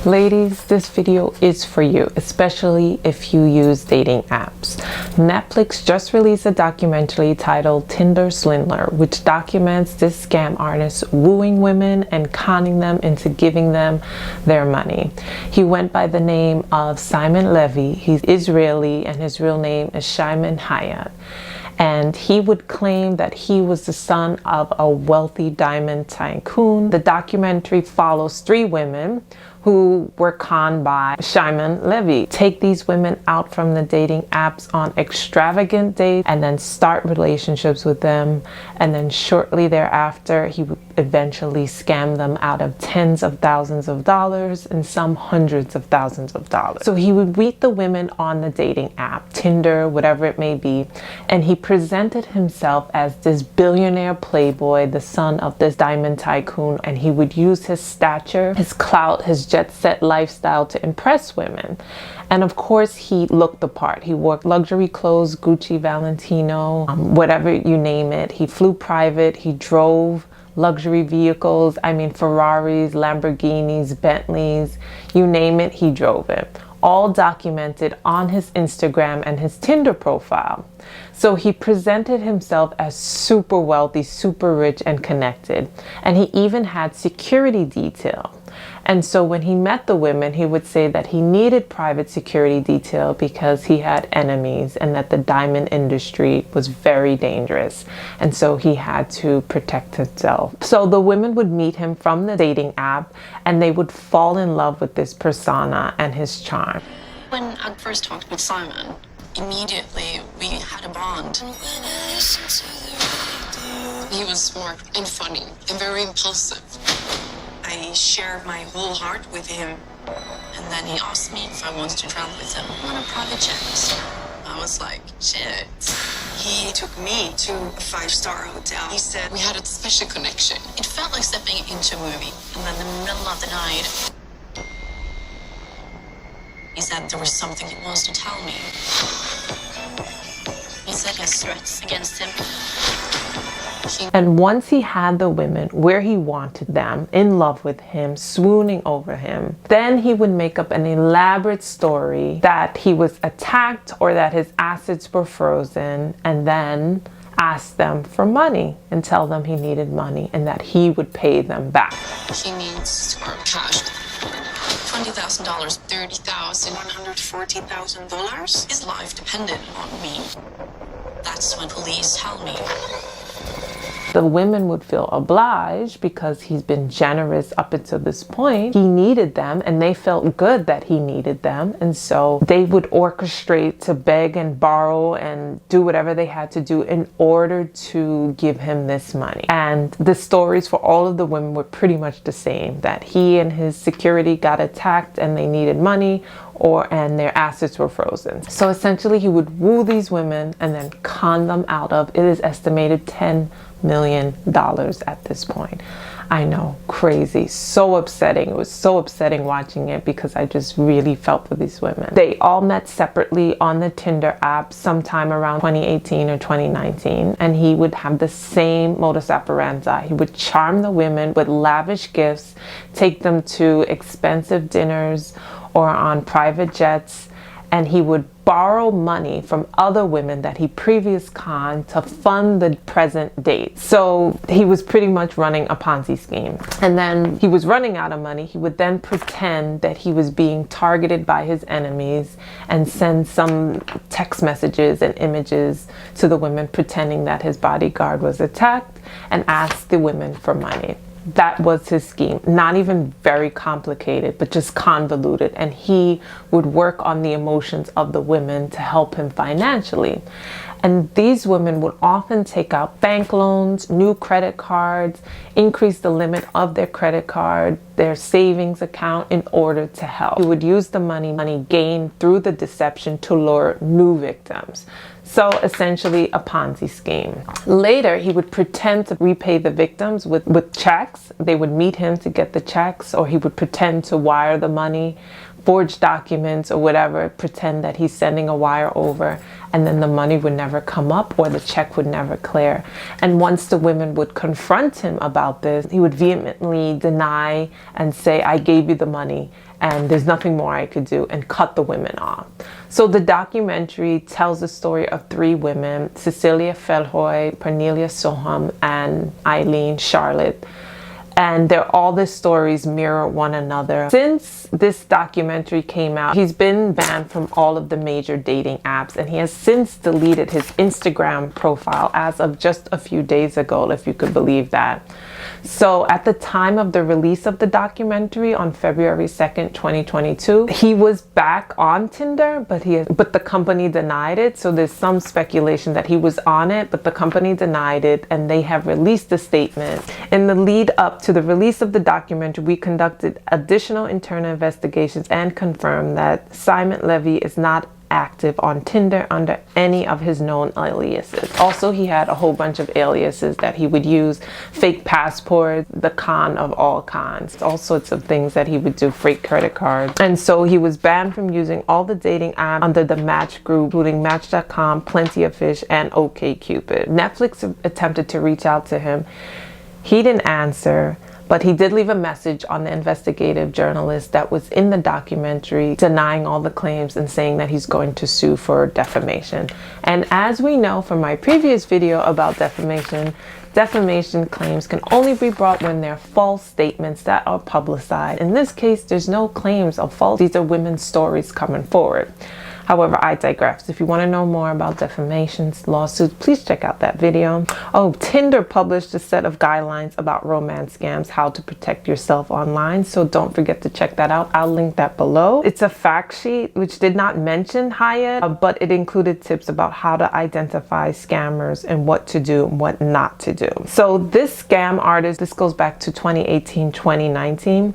Ladies, this video is for you, especially if you use dating apps. Netflix just released a documentary titled Tinder Swindler, which documents this scam artist wooing women and conning them into giving them their money. He went by the name of Simon Leviv. He's Israeli and his real name is Shimon Hayut. And he would claim that he was the son of a wealthy diamond tycoon. The documentary follows 3 women who were conned by Simon Leviv. Take these women out from the dating apps on extravagant dates and then start relationships with them. And then shortly thereafter, he would eventually scam them out of tens of thousands of dollars and some hundreds of thousands of dollars. So he would meet the women on the dating app, Tinder, whatever it may be, and he presented himself as this billionaire playboy, the son of this diamond tycoon, and he would use his stature, his clout, his jet-set lifestyle to impress women. And of course, he looked the part. He wore luxury clothes, Gucci, Valentino, whatever you name it. He flew private. He drove luxury vehicles. I mean, Ferraris, Lamborghinis, Bentleys, you name it, he drove it. All documented on his Instagram and his Tinder profile. So he presented himself as super wealthy, super rich and connected. And he even had security detail. And so when he met the women, he would say that he needed private security detail because he had enemies and that the diamond industry was very dangerous. And so he had to protect himself. So the women would meet him from the dating app and they would fall in love with this persona and his charm. When I first talked with Simon, immediately we had a bond. He was smart and funny and very impulsive. I shared my whole heart with him, and then he asked me if I wanted to travel with him on a private jet. I was like, shit. He took me to a 5-star hotel. He said we had a special connection. It felt like stepping into a movie. And then in the middle of the night, he said there was something he wants to tell me. He said he has threats against him. And once he had the women where he wanted them, in love with him, swooning over him, then he would make up an elaborate story that he was attacked or that his assets were frozen, and then ask them for money and tell them he needed money and that he would pay them back. He needs our cash. $20,000, $30,000, $140,000. His life depended on me. That's when police tell me. The women would feel obliged because he's been generous up until this point. He needed them and they felt good that he needed them. And so they would orchestrate to beg and borrow and do whatever they had to do in order to give him this money. And the stories for all of the women were pretty much the same, that he and his security got attacked and they needed money and their assets were frozen. So essentially he would woo these women and then con them out of, it is estimated, $10 million at this point. I know, crazy, so upsetting. It was so upsetting watching it because I just really felt for these women. They all met separately on the Tinder app sometime around 2018 or 2019, and he would have the same modus operandi. He would charm the women with lavish gifts, take them to expensive dinners or on private jets, and he would borrow money from other women that he previously conned to fund the present date. So he was pretty much running a Ponzi scheme. And then he was running out of money. He would then pretend that he was being targeted by his enemies and send some text messages and images to the women pretending that his bodyguard was attacked and ask the women for money. That was his scheme. Not even very complicated, but just convoluted. And he would work on the emotions of the women to help him financially. And these women would often take out bank loans, new credit cards, increase the limit of their credit card, their savings account in order to help. He would use the money gained through the deception to lure new victims. So essentially a Ponzi scheme. Later, he would pretend to repay the victims with checks. They would meet him to get the checks, or he would pretend to wire the money forge documents or whatever, pretend that he's sending a wire over, and then the money would never come up or the check would never clear. And once the women would confront him about this, he would vehemently deny and say, I gave you the money and there's nothing more I could do, and cut the women off. So the documentary tells the story of 3 women, Cecilia Felhoy, Pernelia Soham, and Eileen Charlotte. And all the stories mirror one another. Since this documentary came out, he's been banned from all of the major dating apps, and he has since deleted his Instagram profile as of just a few days ago, if you could believe that. So at the time of the release of the documentary on February 2nd, 2022, he was back on Tinder, but the company denied it. So there's some speculation that he was on it, but the company denied it, and they have released a statement. In the lead up to the release of the documentary, we conducted additional internal investigations and confirmed that Simon Leviv is not active on Tinder under any of his known aliases. Also, he had a whole bunch of aliases that he would use: fake passports, the con of all cons, all sorts of things that he would do, fake credit cards. And so he was banned from using all the dating apps under the Match group, including Match.com, Plenty of Fish, and OkCupid. Netflix attempted to reach out to him. He didn't answer, but he did leave a message on the investigative journalist that was in the documentary, denying all the claims and saying that he's going to sue for defamation. And as we know from my previous video about defamation claims can only be brought when they're false statements that are publicized. In this case, there's no claims of false. These are women's stories coming forward. However, I digress. If you want to know more about defamations, lawsuits, please check out that video. Oh, Tinder published a set of guidelines about romance scams, how to protect yourself online. So don't forget to check that out. I'll link that below. It's a fact sheet which did not mention Hayut, but it included tips about how to identify scammers and what to do and what not to do. So this scam artist, this goes back to 2018, 2019.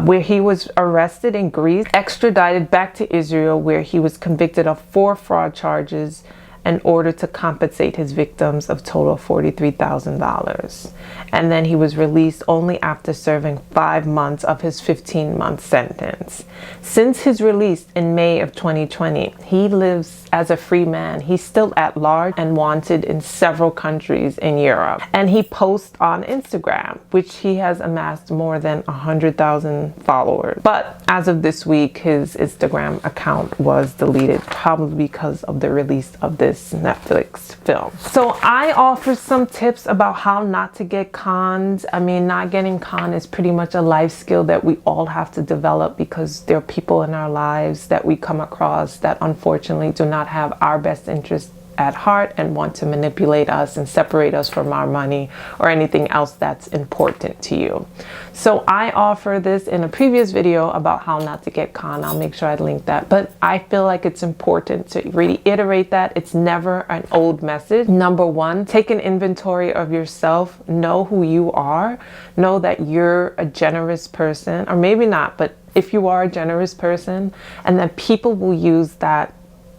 Where he was arrested in Greece, extradited back to Israel, where he was convicted of 4 fraud charges in order to compensate his victims of total $43,000. And then he was released only after serving 5 months of his 15-month sentence. Since his release in May of 2020, he lives as a free man. He's still at large and wanted in several countries in Europe. And he posts on Instagram, which he has amassed more than 100,000 followers. But as of this week, his Instagram account was deleted, probably because of the release of this Netflix film. So I offer some tips about how not to get conned. I mean, not getting conned is pretty much a life skill that we all have to develop, because there are people in our lives that we come across that unfortunately do not have our best interest at heart and want to manipulate us and separate us from our money or anything else that's important to you. So I offer this in a previous video about how not to get conned. I'll make sure I link that. But I feel like it's important to reiterate that it's never an old message. Number 1, take an inventory of yourself. Know who you are. Know that you're a generous person, or maybe not, but if you are a generous person, and that people will use that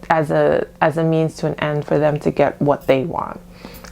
as a means to an end for them to get what they want.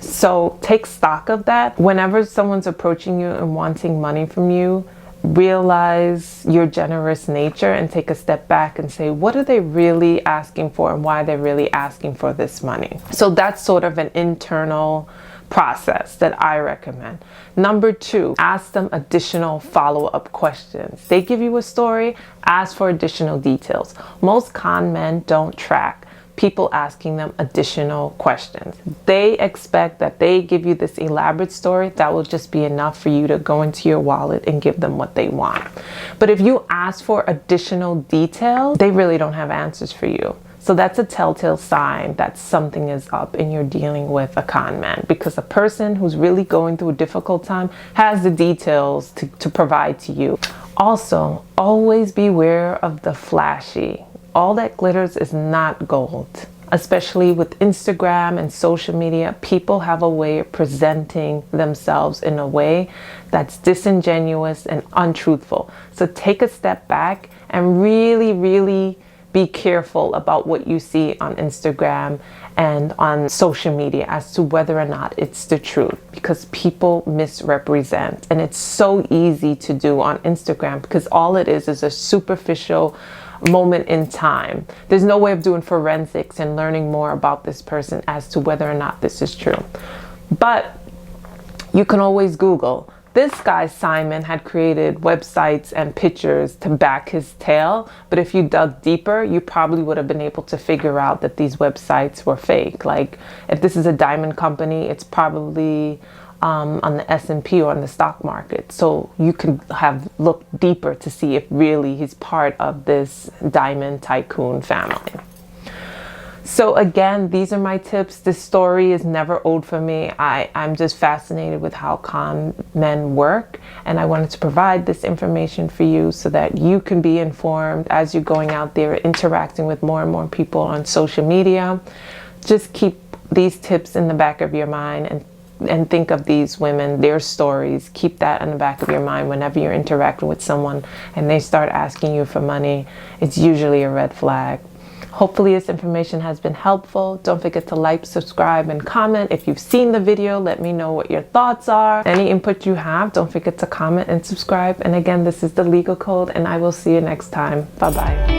So take stock of that. Whenever someone's approaching you and wanting money from you, realize your generous nature and take a step back and say, what are they really asking for and why they're really asking for this money? So that's sort of an internal process that I recommend. Number 2, ask them additional follow-up questions. They give you a story, ask for additional details. Most con men don't track people asking them additional questions. They expect that they give you this elaborate story that will just be enough for you to go into your wallet and give them what they want. But if you ask for additional details, they really don't have answers for you. So that's a telltale sign that something is up and you're dealing with a con man, because a person who's really going through a difficult time has the details to provide to you. Also, always beware of the flashy. All that glitters is not gold. Especially with Instagram and social media, people have a way of presenting themselves in a way that's disingenuous and untruthful. So take a step back and really be careful about what you see on Instagram and on social media as to whether or not it's the truth, because people misrepresent. And it's so easy to do on Instagram because all it is a superficial moment in time. There's no way of doing forensics and learning more about this person as to whether or not this is true. But you can always Google. This guy, Simon, had created websites and pictures to back his tale, but if you dug deeper, you probably would have been able to figure out that these websites were fake. Like, if this is a diamond company, it's probably on the S&P or on the stock market. So you can have looked deeper to see if really he's part of this diamond tycoon family. So again, these are my tips. This story is never old for me. I'm just fascinated with how con men work, and I wanted to provide this information for you so that you can be informed as you're going out there interacting with more and more people on social media. Just keep these tips in the back of your mind and think of these women, their stories. Keep that in the back of your mind whenever you're interacting with someone and they start asking you for money. It's usually a red flag. Hopefully this information has been helpful. Don't forget to like, subscribe, and comment. If you've seen the video, let me know what your thoughts are. Any input you have, don't forget to comment and subscribe. And again, this is The Legal Code, and I will see you next time. Bye-bye.